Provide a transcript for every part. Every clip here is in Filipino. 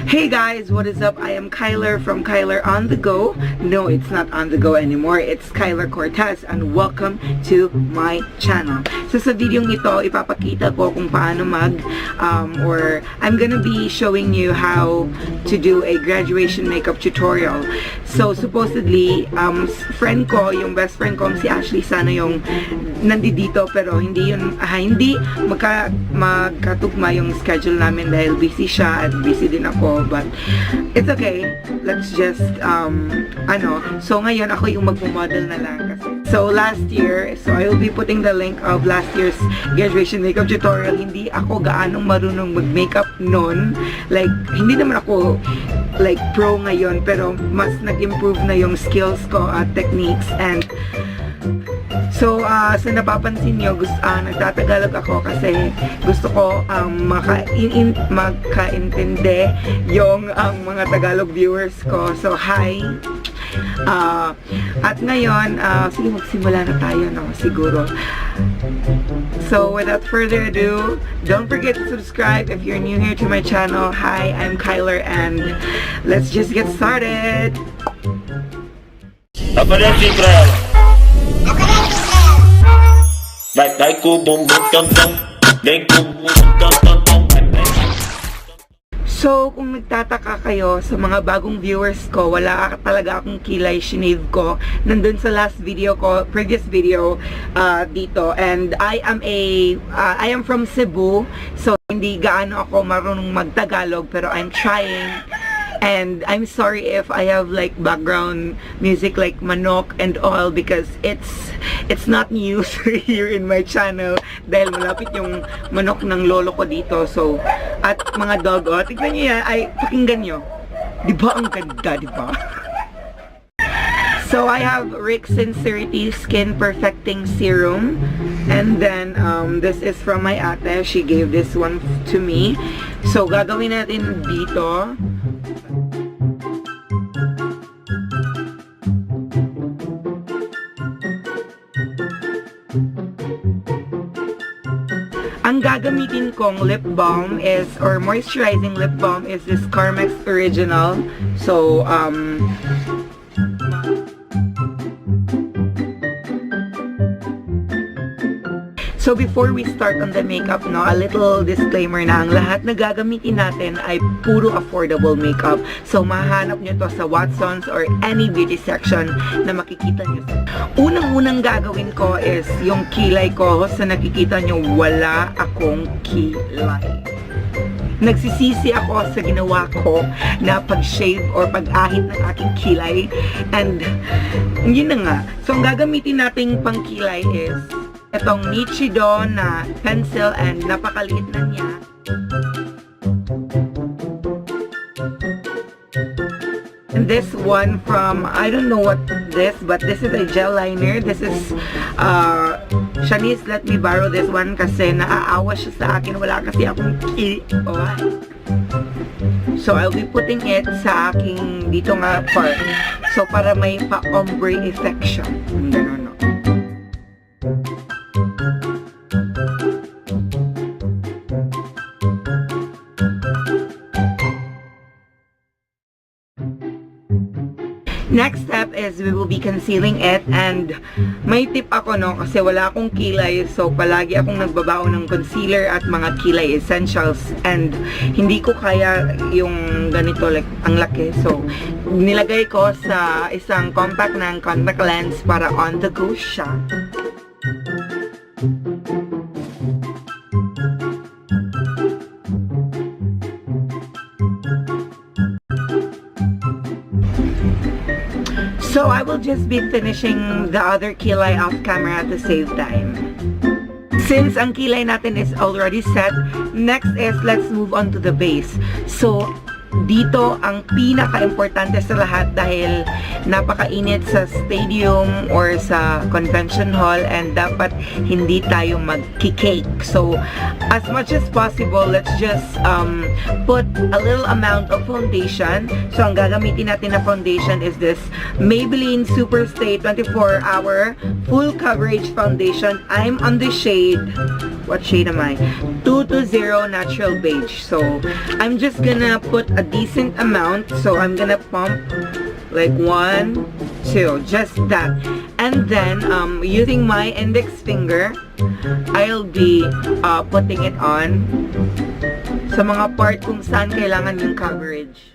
Hey guys, what is up? I am Kyler from Kyler on the Go. No, it's not on the go anymore. It's Kyler Cortez and welcome to my channel. So sa video ito, ipapakita ko kung paano or I'm gonna be showing you how to do a graduation makeup tutorial. So supposedly, friend ko, yung best friend ko, si Ashley sana yung nandito pero hindi magkatugma yung schedule namin dahil busy siya at busy din ako, but it's okay. Let's just so ngayon ako yung magmo-model na lang kasi. So last year, so I will be putting the link of last year's graduation makeup tutorial. Hindi ako gaanong marunong mag-makeup noon. Like hindi naman ako like pro ngayon, pero mas nag-improve na yung skills ko at techniques. And so, sa napapansin nyo, nagtatagalog ako kasi gusto ko magkaintindi yung mga Tagalog viewers ko. So, hi! At ngayon, sige, magsimula na tayo, no? Siguro. So, without further ado, don't forget to subscribe if you're new here to my channel. Hi, I'm Kyler and let's just get started! So, kung nagtataka kayo sa mga bagong viewers ko, wala talaga akong kilay, shinave ko. Nandun sa last video ko, previous video dito. And I am from Cebu, so hindi gaano ako marunong mag-Tagalog, pero I'm trying. And I'm sorry if I have like background music like manok and all because it's not news here in my channel dahil malapit yung manok ng lolo ko dito. So, at mga dog, tignan nyo yan, ay pakinggan nyo. Diba ang ganda, diba? So, I have Rick Sincerity Skin Perfecting Serum. And then, this is from my ate. She gave this one to me. So, gagawin natin dito. Ang gagamitin kong lip balm is, or moisturizing lip balm is this Carmex Original. So, so before we start on the makeup, no, a little disclaimer na ang lahat na gagamitin natin ay puro affordable makeup. So mahanap nyo to sa Watsons or any beauty section na makikita nyo. Unang-unang gagawin ko is yung kilay ko. Sa nakikita nyo, wala akong kilay. Nagsisisi ako sa ginawa ko na pag-shave or pag-ahit ng aking kilay. And yun na nga. So ang gagamitin nating pang-kilay is itong Nichido na pencil and napakaliit na niya. And this one from, I don't know what this, but this is a gel liner. This is, Shanice let me borrow this one kasi naaawa siya sa akin. Wala kasi akong So, I'll be putting it sa aking dito nga part. So, para may pa-ombre effect siya. Ganun, no? Next step is we will be concealing it, and may tip ako, no, kasi wala akong kilay, so palagi akong nagbabaon ng concealer at mga kilay essentials, and hindi ko kaya yung ganito, like ang laki, so nilagay ko sa isang compact ng contact lens para on the go siya. So I will just be finishing the other kilay off camera to save time. Since ang kilay natin is already set, next is let's move on to the base. So dito ang pinaka-importante sa lahat dahil napakainit sa stadium or sa convention hall and dapat hindi tayo mag-cake. So as much as possible, let's just put a little amount of foundation. So ang gagamitin natin na foundation is this Maybelline Superstay 24-Hour Full Coverage Foundation. I'm on the shade, what shade am I? 220 Natural Beige. So I'm just gonna put a decent amount. So I'm gonna pump like 1, 2, just that. And then using my index finger, I'll be putting it on sa mga part kung saan kailangan yung coverage.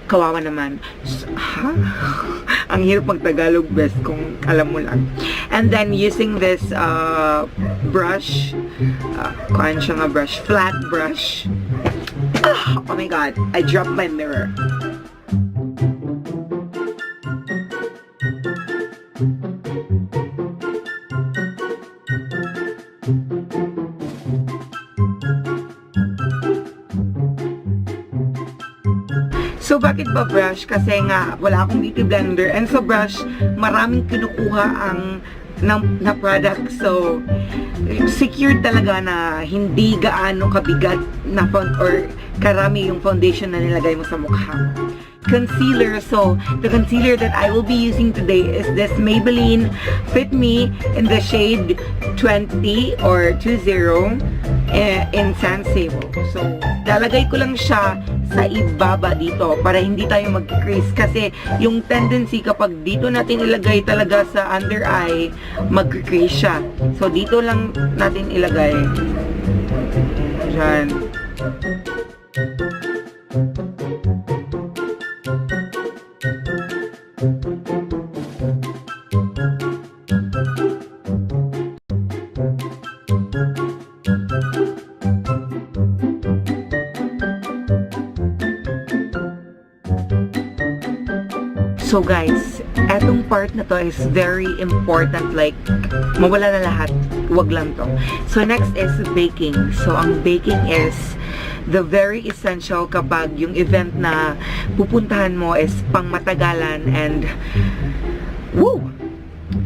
Kawawa naman. Ha? Ang hirap mag-Tagalog best kung alam mo lang. And then using this brush, kuhaan siya nga brush, flat brush. Oh my god, I dropped my mirror. So, bakit ba brush? Kasi nga, wala akong beauty blender. And sa brush, maraming kinukuha ang na product. So, secure talaga na hindi gaano kabigat na or karami yung foundation na nilagay mo sa mukha mo. Concealer. So, the concealer that I will be using today is this Maybelline Fit Me in the shade 20 or 20 in San Sable. So, lalagay ko lang siya sa ibaba dito para hindi tayo mag-crease kasi yung tendency kapag dito natin ilagay talaga sa under eye, mag-crease siya. So, dito lang natin ilagay. Diyan. So guys, etong part na to is very important, like mawala na lahat, wag lang to. So next is baking. So ang baking is the very essential kapag yung event na pupuntahan mo is pang matagalan and woo!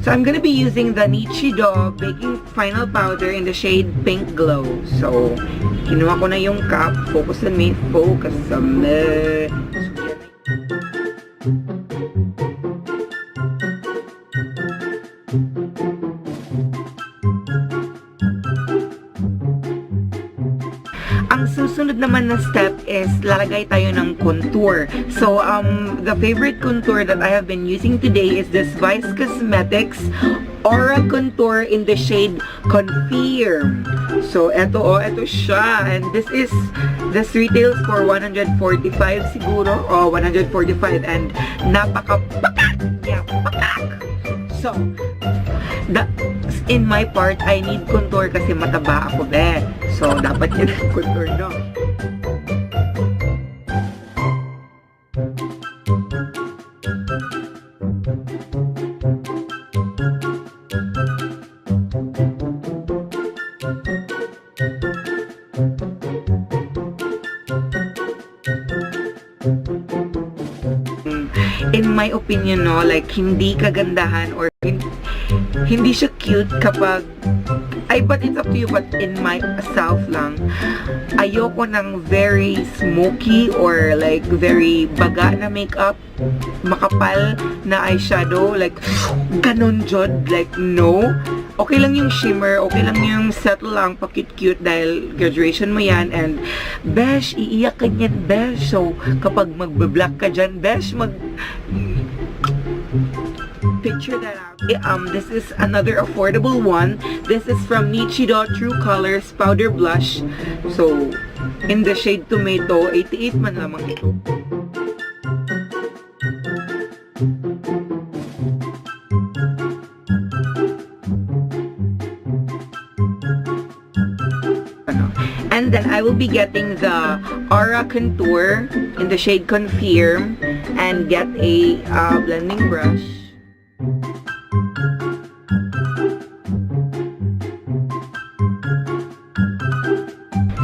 So I'm gonna be using the yiiieee baking final powder in the shade Pink Glow. So kinuha ko na yung cup, focus on me, focus on me. Ang susunod naman na step is lalagay tayo ng contour. So, the favorite contour that I have been using today is this Vice Cosmetics Aura Contour in the shade Confirm. So, eto siya. And this retails for 145 siguro. O, 145 and napaka-pakak! Yeah, pakak! So, in my part, I need contour kasi mataba ako, be. So, dapat yun ang contour, no? In my opinion, no, like, hindi kagandahan or hindi siya cute kapag but it's up to you, but in myself lang, ayoko ng very smoky or like very baga na makeup, makapal na eyeshadow, like ganon jod, like no. Okay lang yung shimmer, okay lang yung settle lang, pa-cute-cute dahil graduation mo yan, and besh, iiyak ka niyan, besh. So, kapag magbe-black ka dyan, besh, picture that out. This is another affordable one. This is from yiiieee True Colors Powder Blush. So, in the shade Tomato, 88 man lamang ito. And then I will be getting the Aura Contour in the shade Confirm and get a blending brush.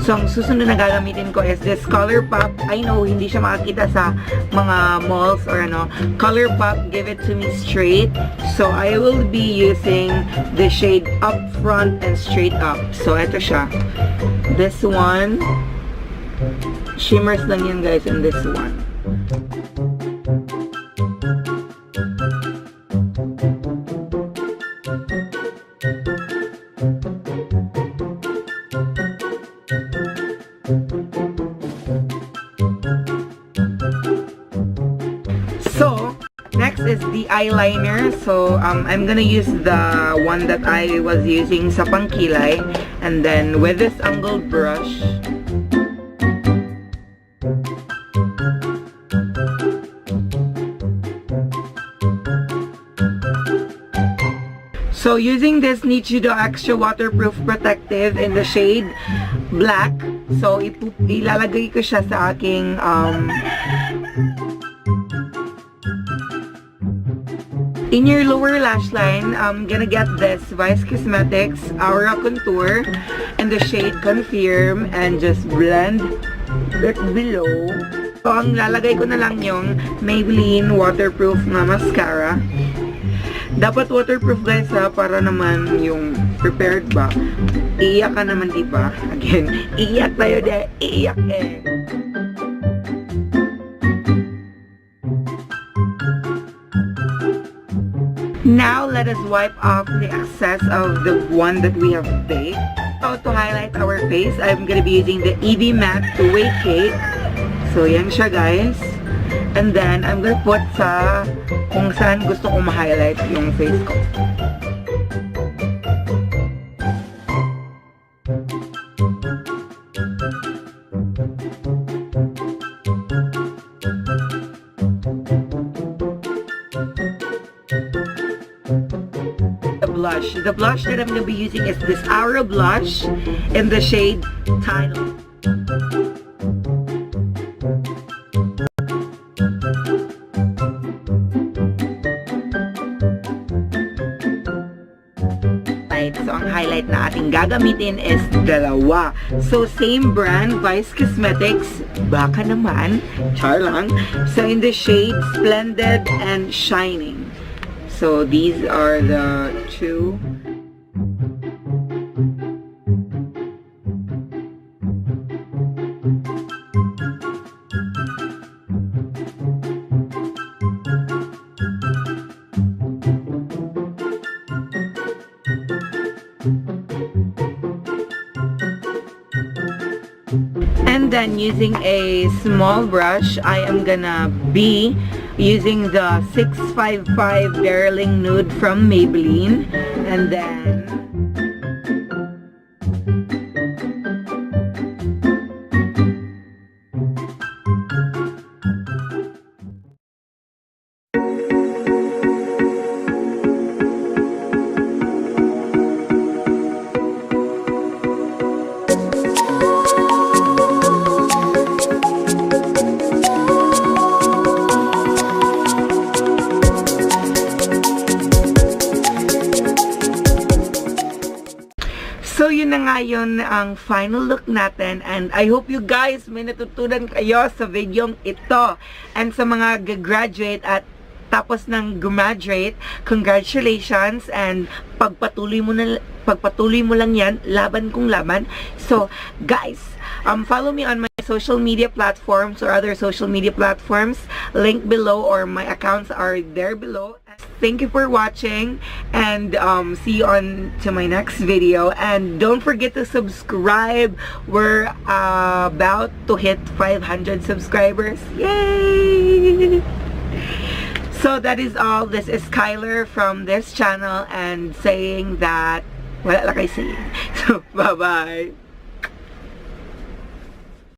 So, ang susunod na gagamitin ko is this ColourPop. I know, hindi siya makakita sa mga malls or ano. ColourPop, give it to me straight. So, I will be using the shade Up Front and Straight Up. So, ito siya. This one. Shimmers lang yan, guys, and this one. Next is the eyeliner. So, I'm gonna use the one that I was using sa pangkilay. And then, with this angled brush, so, using this Nichido Extra Waterproof Protective in the shade Black. So, ilalagay ko siya sa aking in your lower lash line. I'm gonna get this Vice Cosmetics Aura Contour in the shade Confirm and just blend it below. So, ang lalagay ko na lang yung Maybelline Waterproof na mascara. Dapat waterproof guys ha, para naman yung prepared ba. Iiyak ka naman diba? Again, iiyak tayo de, iiyak eh. Now, let us wipe off the excess of the one that we have baked. So, to highlight our face, I'm gonna be using the EV Matte Two-Way Cake. So, yan siya guys. And then, I'm gonna put sa kung saan gusto ko ma-highlight yung face ko. The blush that I'm going to be using is this Aura blush in the shade Tidal. So, ang highlight na ating gagamitin is dalawa. So, same brand, Vice Cosmetics. Baka naman. Char lang. So, in the shade Splendid and Shining. So, these are the two. And then using a small brush, I am gonna be using the 655 Darling Nude from Maybelline. And then so, yun na nga yun ang final look natin. And I hope you guys may natutunan kayo sa videong ito. And sa mga gagraduate at tapos ng graduate, congratulations. And pagpatuloy mo lang yan, laban kung laban. So, guys, follow me on my social media platforms or other social media platforms. Link below or my accounts are there below. Thank you for watching and see you on to my next video. And don't forget to subscribe. We're about to hit 500 subscribers. Yay! So that is all. This is Kyler from this channel and saying that wala lang kayo saying. So bye-bye.